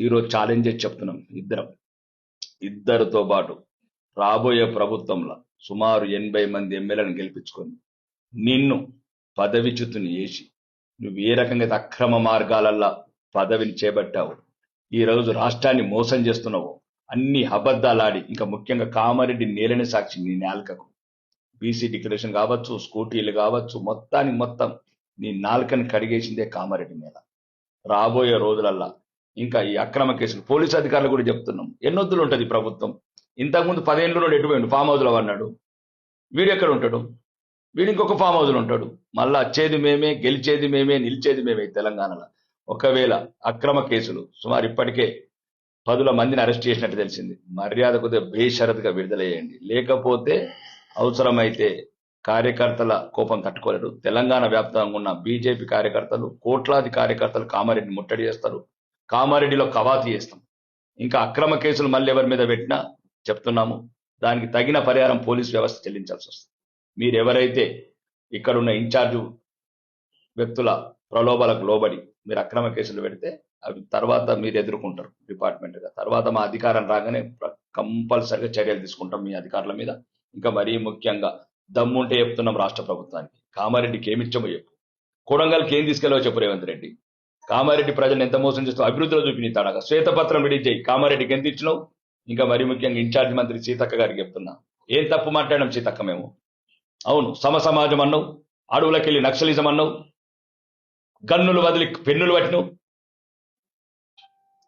ఈరోజు ఛాలెంజ్ చేసి చెప్తున్నాం. ఇద్దరితో పాటు రాబోయే ప్రభుత్వంలో సుమారు 80 మంది ఎమ్మెల్యేలను గెలిపించుకొని నిన్ను పదవిచ్యుతుని చేసి నువ్వు ఏ రకంగా అయితే అక్రమ మార్గాలల్లా పదవిని చేపట్టావు, ఈ రోజు రాష్ట్రాన్ని మోసం చేస్తున్నావు, అన్ని అబద్ధాలాడి, ఇంకా ముఖ్యంగా కామారెడ్డి నేలని సాక్షి నీ నాలుకకు బీసీ డిక్లరేషన్ కావచ్చు, స్కూటీలు కావచ్చు, మొత్తానికి మొత్తం నీ నాలుకని కడిగేసిందే కామారెడ్డి మీద. రాబోయే రోజులల్లా ఇంకా ఈ అక్రమ కేసులు పోలీసు అధికారులు కూడా చెప్తున్నాం, ఎన్నొద్దులు ఉంటుంది ప్రభుత్వం. ఇంతకుముందు 10 ఏళ్ళు ఎటుపోయిండు, ఫామ్ హౌస్లో అన్నాడు, వీడు ఎక్కడ ఉంటాడు, వీడు ఇంకొక ఫామ్ హౌస్లో ఉంటాడు. మళ్ళా వచ్చేది మేమే, గెలిచేది మేమే, నిలిచేది మేమే తెలంగాణలో. ఒకవేళ అక్రమ కేసులు సుమారు ఇప్పటికే 10 మందిని అరెస్ట్ చేసినట్టు తెలిసింది, మర్యాద కొద్దిగా బేషరతుగా విడుదల చేయండి. లేకపోతే అవసరమైతే కార్యకర్తల కోపం తట్టుకోలేరు. తెలంగాణ వ్యాప్తంగా ఉన్న బీజేపీ కార్యకర్తలు, కోట్లాది కార్యకర్తలు కామారెడ్డిని ముట్టడి చేస్తారు, కామారెడ్డిలో కవాతు చేస్తాం. ఇంకా అక్రమ కేసులు మళ్ళీ ఎవరి మీద పెట్టినా చెప్తున్నాము, దానికి తగిన పరిహారం పోలీస్ వ్యవస్థ చెల్లించాల్సి వస్తుంది. మీరు ఎవరైతే ఇక్కడున్న ఇన్ఛార్జు వ్యక్తుల ప్రలోభాలకు లోబడి మీరు అక్రమ కేసులు పెడితే అవి తర్వాత మీరు ఎదుర్కొంటారు డిపార్ట్మెంట్గా. తర్వాత మా అధికారం రాగానే కంపల్సరిగా చర్యలు తీసుకుంటాం మీ అధికారుల మీద. ఇంకా మరీ ముఖ్యంగా దమ్ముంటే చెప్తున్నాం రాష్ట్ర ప్రభుత్వానికి, కామారెడ్డికి ఏమిచ్చామో చెప్పు, కొడంగల్కి ఏం తీసుకెళ్ళవో చెప్పు రేవంత్ రెడ్డి. కామారెడ్డి ప్రజలను ఎంత మోసం చేస్తావు అభివృద్ధిలో చూపిస్తాడగా శ్వేతపత్రం రిలీజ్ చేయి, కామారెడ్డికి ఎంత ఇచ్చినావు. ఇంకా మరీ ముఖ్యంగా ఇన్ఛార్జ్ మంత్రి సీతక్క గారికి చెప్తున్నా, ఏం తప్పు మాట్లాడడం సీతక్క మేము? అవును, సమాజం అన్నావు, అడవులకెళ్ళి నక్సలిజం అన్నావు, గన్నులు వదిలి పెన్నులు పట్టినావు.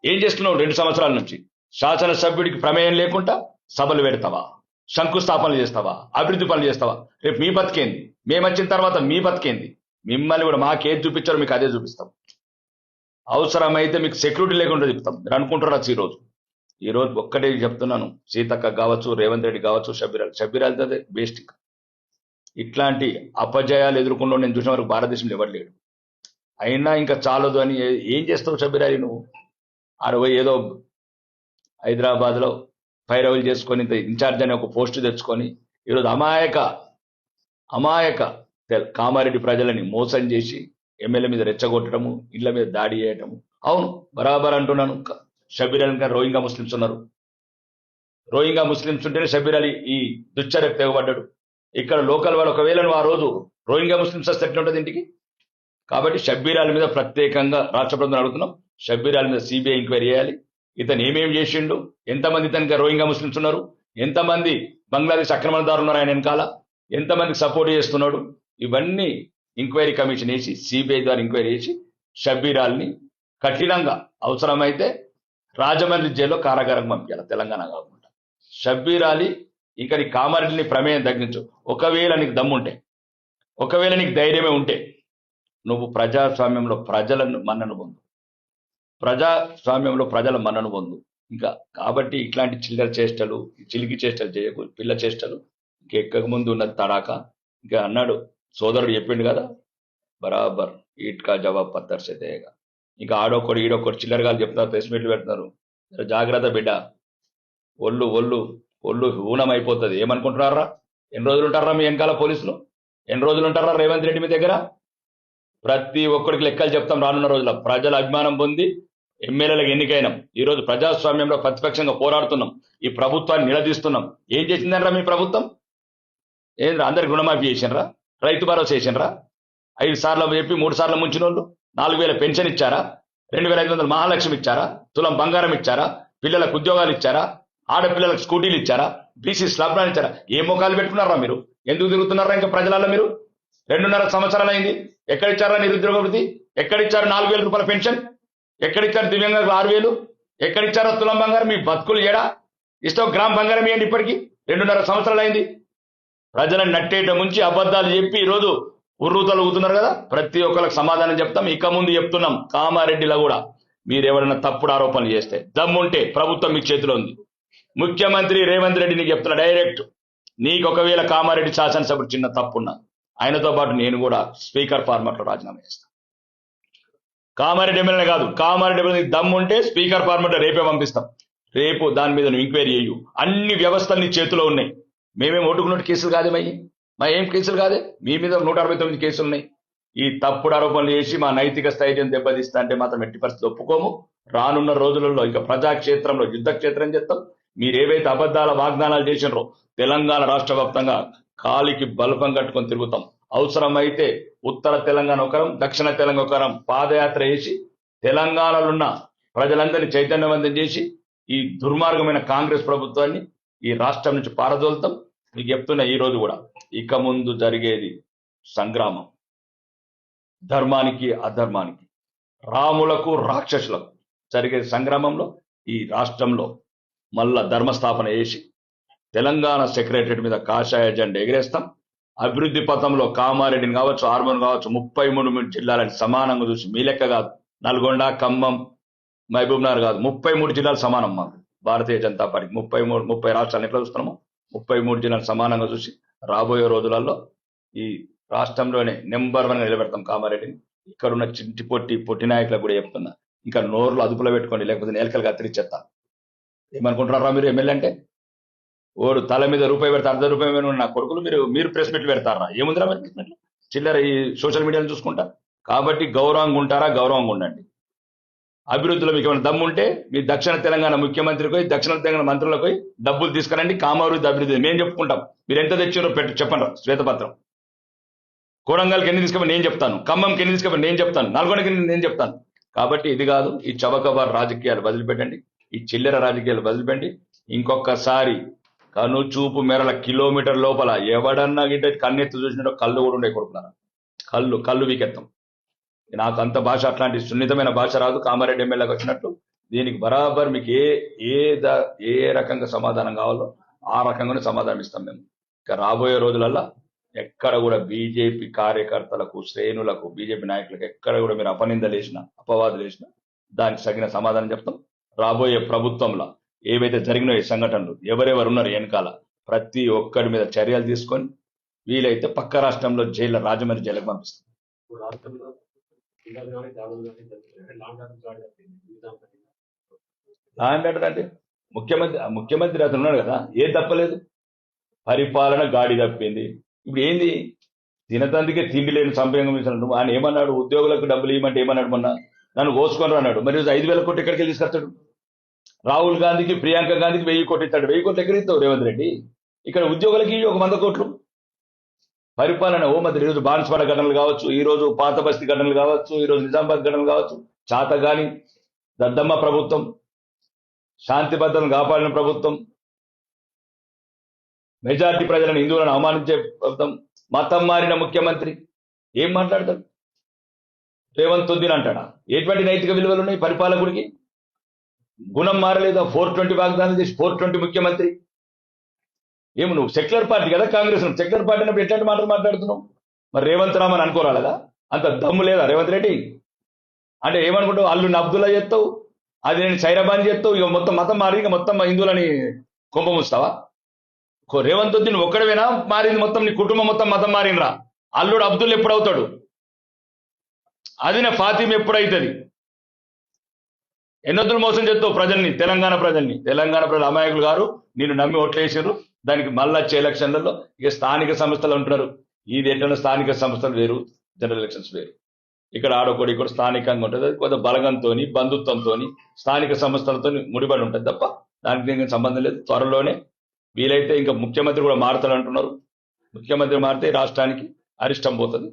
ఏం చేస్తున్నావు 2 సంవత్సరాల నుంచి? శాసనసభ్యుడికి ప్రమేయం లేకుండా సభలు పెడతావా, శంకుస్థాపనలు చేస్తావా, అభివృద్ధి పనులు చేస్తావా? రేపు మీ బతికేంది? మేము వచ్చిన తర్వాత మీ బతికేంది? మిమ్మల్ని కూడా మాకేది చూపించారో మీకు అదే చూపిస్తాం. అవసరమైతే మీకు సెక్యూరిటీ లేకుండా చెప్తాం. మీరు అనుకుంటారా? ఈరోజు ఒక్కటే చెప్తున్నాను, సీతక్క కావచ్చు, రేవంత్ రెడ్డి కావచ్చు, షబ్బీరాలతో బేస్ట్. ఇట్లాంటి అపజయాలు ఎదుర్కొంటూ నేను చూసిన వరకు భారతదేశంలో ఎవరు లేడు. అయినా ఇంకా చాలదు అని ఏం చేస్తావు షబ్బీరాలి నువ్వు? ఆడపోయి ఏదో హైదరాబాద్లో పైరవులు చేసుకొని ఇన్ఛార్జ్ అనే ఒక పోస్టు తెచ్చుకొని ఈరోజు అమాయక కామారెడ్డి ప్రజలని మోసం చేసి ఎమ్మెల్యే మీద రెచ్చగొట్టడము, ఇళ్ల మీద దాడి చేయటము. అవును, బరాబర్ అంటున్నాను. షబ్బీర్ అలీ గారు రోహింగా ముస్లిమ్స్ ఉన్నారు, రోహింగా ముస్లిమ్స్ ఉంటేనే షబ్బీర్ అలీ ఈ దుశ్చర్యకు తెగబడ్డాడు. ఇక్కడ లోకల్ వాళ్ళు ఒకవేళ నువ్వు ఆ రోజు రోహింగా ముస్లిమ్స్ వస్తే ఎట్లా ఉంటుంది ఇంటికి? కాబట్టి షబ్బీర్ అలీ మీద ప్రత్యేకంగా రాష్ట్ర ప్రభుత్వం అడుగుతున్నాం, షబ్బీర్ అలీ మీద సిబిఐ ఎంక్వైరీ చేయాలి. ఇతను ఏమేమి చేసిండు, ఎంతమంది ఇతనికి రోహింగా ముస్లిమ్స్ ఉన్నారు, ఎంతమంది బంగ్లాదేశ్ ఆక్రమణదారులు ఉన్నారు ఆయన వెనకాల, ఎంతమందికి సపోర్ట్ చేస్తున్నాడు, ఇవన్నీ ఎంక్వైరీ కమిషన్ వేసి సిబిఐ ద్వారా ఎంక్వైరీ చేసి షబ్బీర్ అలీని కఠినంగా అవసరమైతే రాజమండ్రి జైల్లో కారాగారం పంపించాలి తెలంగాణ కాకుండా. షబ్బీర్ అలీ ఇంకా నీ కామారెడ్డిని ప్రమేయం తగ్గించు. ఒకవేళ నీకు దమ్ముంటే, ఒకవేళ నీకు ధైర్యమే ఉంటే నువ్వు ప్రజాస్వామ్యంలో ప్రజల మన్నను పొందు. ఇంకా కాబట్టి ఇట్లాంటి చిల్లర చేష్టలు, చిలికి చేష్టలు చేయకు, పిల్ల చేష్టలు. ఇంకెక్కక ముందు ఉన్నది తడాక. ఇంకా అన్నాడు సోదరుడు చెప్పిండు కదా, బరాబర్ ఈట్కా జవాబ్ పత్తర్ సే దేగా. ఇంకా ఆడొక్కడు ఈడొక్కడు చిల్లరగాలు చెప్తున్నారు, ప్రెస్ మీట్లు పెడుతున్నారు. జాగ్రత్త బిడ్డ, ఒళ్ళు హూనం అయిపోతుంది. ఏమనుకుంటున్నారా? ఎన్ని రోజులు ఉంటారా మీ వెనకాల పోలీసులు? ఎన్ని రోజులు ఉంటారా రేవంత్ రెడ్డి మీ దగ్గర? ప్రతి ఒక్కడికి లెక్కలు చెప్తాం రానున్న రోజుల్లో. ప్రజల అభిమానం పొంది ఎమ్మెల్యేలకు ఎన్నికైనాం. ఈరోజు ప్రజాస్వామ్యంలో ప్రతిపక్షంగా పోరాడుతున్నాం, ఈ ప్రభుత్వాన్ని నిలదీస్తున్నాం. ఏం చేసిందనరా మీ ప్రభుత్వం? ఏంద్రా అందరికి రుణమాఫీ చేసినరా, రైతు భరోసా చేసినరా, 5 సార్లు చెప్పి 3 సార్లు ముంచిన వాళ్ళు 4,000 పెన్షన్ ఇచ్చారా, 2,500 మహాలక్ష్మి ఇచ్చారా, తులం బంగారం ఇచ్చారా, పిల్లలకు ఉద్యోగాలు ఇచ్చారా, ఆడపిల్లలకు స్కూటీలు ఇచ్చారా, బీసీ స్లాబ్లు ఇచ్చారా? ఏ ముఖాలు పెట్టుకున్నారా మీరు? ఎందుకు తిరుగుతున్నారా ఇంకా ప్రజలలో మీరు? 2.5 సంవత్సరాలు అయింది. ఎక్కడిచ్చారా నిరుద్యోగ వృత్తి? ఎక్కడిచ్చారు 4,000 రూపాయల పెన్షన్? ఎక్కడిచ్చారు దివ్యాంగులకు 6,000? ఎక్కడిచ్చారో తులం బంగారం? మీ బతుకులు ఏడా? ఇష్టం గ్రామ్ బంగారం ఇవ్వండి. ఇప్పటికీ 2.5 సంవత్సరాలు అయింది. ప్రజలను నట్టేట ముంచి అబద్ధాలు చెప్పి ఈరోజు ఉర్రూతలు ఊతున్నారు కదా. ప్రతి ఒక్కరికి సమాధానం చెప్తాం. ఇక ముందు చెప్తున్నాం, కామారెడ్డిలో కూడా మీరు ఎవరైనా తప్పుడు ఆరోపణలు చేస్తే దమ్ముంటే ప్రభుత్వం మీ చేతిలో ఉంది. ముఖ్యమంత్రి రేవంత్ రెడ్డి నీకు చెప్తున్నా డైరెక్ట్, నీకు ఒకవేళ కామారెడ్డి శాసనసభ్యుడు చిన్న తప్పున్నా ఆయనతో పాటు నేను కూడా స్పీకర్ ఫార్మాట్ లో రాజీనామా చేస్తాను. కామారెడ్డి ఎమ్మెల్యే కాదు, కామారెడ్డి ఎమ్మెల్యే దమ్ముంటే స్పీకర్ ఫార్మాట్ రేపే పంపిస్తాం. రేపు దాని మీద నువ్వు ఎంక్వైరీ చేయు. అన్ని వ్యవస్థలు నీ చేతిలో ఉన్నాయి. మేమేం ఓటుకున్నట్టు కేసులు కాదేమయ్యి, మా ఏం కేసులు కాదే. మీ మీద 169 కేసులు ఉన్నాయి. ఈ తప్పుడు ఆరోపణలు చేసి మా నైతిక స్థైర్యం దెబ్బతీస్తా అంటే మాత్రం ఎట్టి పరిస్థితి ఒప్పుకోము. రానున్న రోజులలో ఇక ప్రజాక్షేత్రంలో యుద్ధ క్షేత్రం చేస్తాం. మీరు ఏవైతే అబద్ధాల వాగ్దానాలు చేసినారో తెలంగాణ రాష్ట్ర వ్యాప్తంగా కాలికి బల్పం కట్టుకొని తిరుగుతాం. అవసరమైతే ఉత్తర తెలంగాణ ఒకరం, దక్షిణ తెలంగాణ ఒకరం పాదయాత్ర చేసి తెలంగాణలో ఉన్న ప్రజలందరినీ చైతన్యవంతం చేసి ఈ దుర్మార్గమైన కాంగ్రెస్ ప్రభుత్వాన్ని ఈ రాష్ట్రం నుంచి పారదోలుతాం. మీకు చెప్తున్న ఈ రోజు కూడా ఇక ముందు జరిగేది సంగ్రామం, ధర్మానికి అధర్మానికి, రాములకు రాక్షసులకు జరిగే సంగ్రామంలో ఈ రాష్ట్రంలో మళ్ళా ధర్మస్థాపన చేసి తెలంగాణ సెక్రటరేట్ మీద కాషాయ జెండా ఎగిరేస్తాం. అభివృద్ధి పథంలో కామారెడ్డిని కావచ్చు, ఆర్మూర్ కావచ్చు, 33 జిల్లాలని సమానంగా చూసి, మీ లెక్క కాదు, నల్గొండ, ఖమ్మం, మహబూబ్నగర్ కాదు, 33 జిల్లాలు సమానం. మాకు భారతీయ జనతా పార్టీ 30 రాష్ట్రాలను ఎట్లా చూస్తున్నామో 33 జిల్లాలు సమానంగా చూసి రాబోయే రోజులలో ఈ రాష్ట్రంలోనే నెంబర్ 1 గా నిలబెడతాం కామారెడ్డిని. ఇక్కడ ఉన్న చింటి పొట్టి నాయకులకు కూడా చెప్తున్నా, ఇంకా నోర్లు అదుపులో పెట్టుకోండి, లేకపోతే నేలకలు కత్తిరిచ్చేస్తా. ఏమనుకుంటున్నారా మీరు? ఎమ్మెల్యే అంటే ఓడు తల మీద రూపాయి పెడతా, ₹1 నా కొడుకులు మీరు ప్రెస్ మీట్లు పెడతారా? ఏముందిరా మరి ప్రెస్ మీట్లు? చిల్లర ఈ సోషల్ మీడియాను చూసుకుంటా. కాబట్టి గౌరవంగా ఉంటారా? గౌరవంగా ఉండండి. అభివృద్ధిలో మీకు ఏమైనా దమ్ము ఉంటే మీ దక్షిణ తెలంగాణ ముఖ్యమంత్రికి పోయి, దక్షిణ తెలంగాణ మంత్రులకు పోయి డబ్బులు తీసుకురండి. కామాభివృద్ధి అభివృద్ధి మేము చెప్పుకుంటాం. మీరు ఎంత తెచ్చారో చెప్పండి శ్వేతపత్రం. కొడంగల్కి ఎన్ని తీసుకుపోయి నేను చెప్తాను, ఖమ్మంకి ఎన్ని తీసుకుపోయి నేను చెప్తాను, నల్గొండకి నేను చెప్తాను. కాబట్టి ఇది కాదు, ఈ చవకబార్ రాజకీయాలు వదిలిపెట్టండి, ఈ చిల్లర రాజకీయాలు వదిలిపెట్టండి. ఇంకొకసారి కను చూపు మేరల కిలోమీటర్ లోపల ఎవడన్నా గిట్ట కన్నెత్తి చూసినట్టు కళ్ళు కూడా ఉండే కొడుకున్నారా, కళ్ళు వీకెత్తాం. నాకు అంత భాష, అట్లాంటి సున్నితమైన భాష రాదు. కామారెడ్డి ఎమ్మెల్యేకి వచ్చినట్టు దీనికి బరాబర్ మీకు ఏ రకంగా సమాధానం కావాలో ఆ రకంగానే సమాధానం ఇస్తాం మేము. ఇక రాబోయే రోజులల్లో ఎక్కడ కూడా బీజేపీ కార్యకర్తలకు, శ్రేణులకు, బీజేపీ నాయకులకు ఎక్కడ కూడా మీరు అపనిందలు వేసినా, అపవాదులు వేసినా దానికి తగిన సమాధానం చెప్తాం. రాబోయే ప్రభుత్వంలో ఏవైతే జరిగినాయో ఈ సంఘటనలు, ఎవరెవరు ఉన్నారు వెనకాల, ప్రతి ఒక్కరి మీద చర్యలు తీసుకొని వీలైతే పక్క రాష్ట్రంలో జైల్లో, రాజమండ్రి జైలుకు పంపిస్తాం. అంటే ముఖ్యమంత్రి అతను ఉన్నాడు కదా, ఏం తప్పలేదు, పరిపాలన గాడి తప్పింది. ఇప్పుడు ఏంది, తినతందుకే తిండి లేని సంపంగం ఇచ్చినట్టు ఆయన ఏమన్నాడు, ఉద్యోగులకు డబ్బులు ఇవ్వమంటే ఏమన్నాడు, మొన్న నన్ను కోసుకొని అన్నాడు. మరి 5,000 కోట్లు ఎక్కడికి వెళ్ళి తీసుకొస్తాడు? రాహుల్ గాంధీకి, ప్రియాంక గాంధీకి 1000 కోట్లు ఇస్తాడు. 1000 కోట్లు ఎక్కడ ఇస్తావు రేవంత్ రెడ్డి? ఇక్కడ ఉద్యోగులకి 100 కోట్లు. పరిపాలన మరి ఈరోజు బాన్స్వాడ ఘటనలు కావచ్చు, ఈ రోజు పాత బస్తీ ఘటనలు కావచ్చు, ఈ రోజు నిజామాబాద్ ఘటనలు కావచ్చు, చాతగాని దద్దమ్మ ప్రభుత్వం, శాంతి భద్రతను కాపాడిన ప్రభుత్వం, మెజార్టీ ప్రజలను, హిందువులను అవమానించే ప్రభుత్వం, మతం మారిన ముఖ్యమంత్రి ఏం మాట్లాడతాడు? రేవంత్ ఉద్దీన్ అంటాడా? ఎటువంటి నైతిక విలువలు ఉన్నాయి పరిపాలకుడికి? గుణం మారలేదా? 420 వాగ్దానం చేసి 420 ముఖ్యమంత్రి. ఏమి నువ్వు సెక్యులర్ పార్టీ కదా కాంగ్రెస్, సెక్యులర్ పార్టీ అన్నప్పుడు ఎట్లాంటి మాటలు మాట్లాడుతున్నావు? మరి రేవంత్ రామన్ అనుకోరాలదా? అంత దమ్ము లేదా రేవంత్ రెడ్డి? అంటే ఏమనుకుంటావు, అల్లుని అబ్దుల్లా చేస్తావు, అది నేను సైరాబాన్ చేస్తావు, ఇక మొత్తం మతం మారి ఇక మొత్తం హిందువులని కుంభముస్తావా? రేవంత్ ఉద్దీన్ ఒక్కడవేనా మారింది? మొత్తం నీ కుటుంబం మొత్తం మతం మారినరా? అల్లుడు అబ్దుల్ ఎప్పుడవుతాడు? అది నా ఫాతిమ ఎప్పుడైతుంది? ఎన్నొద్దులు మోసం చేస్తావు ప్రజల్ని, తెలంగాణ ప్రజలు అమాయకులు గారు, నేను నమ్మి ఓట్లేసారు. దానికి మళ్ళీ వచ్చే ఎలక్షన్లలో ఇక స్థానిక సంస్థలు ఉంటున్నారు. ఇది ఎట్లా స్థానిక సంస్థలు వేరు, జనరల్ ఎలక్షన్స్ వేరు. ఇక్కడ ఆడొకటి ఇక్కడ స్థానికంగా ఉంటుంది, అది కొంత బలగంతో, బంధుత్వంతో, స్థానిక సంస్థలతో ముడిపడి ఉంటుంది తప్ప దానికి దీనికి సంబంధం లేదు. త్వరలోనే వీలైతే ఇంకా ముఖ్యమంత్రి కూడా మారుతాడు అంటున్నారు. ముఖ్యమంత్రి మారితే రాష్ట్రానికి అరిష్టం పోతుంది.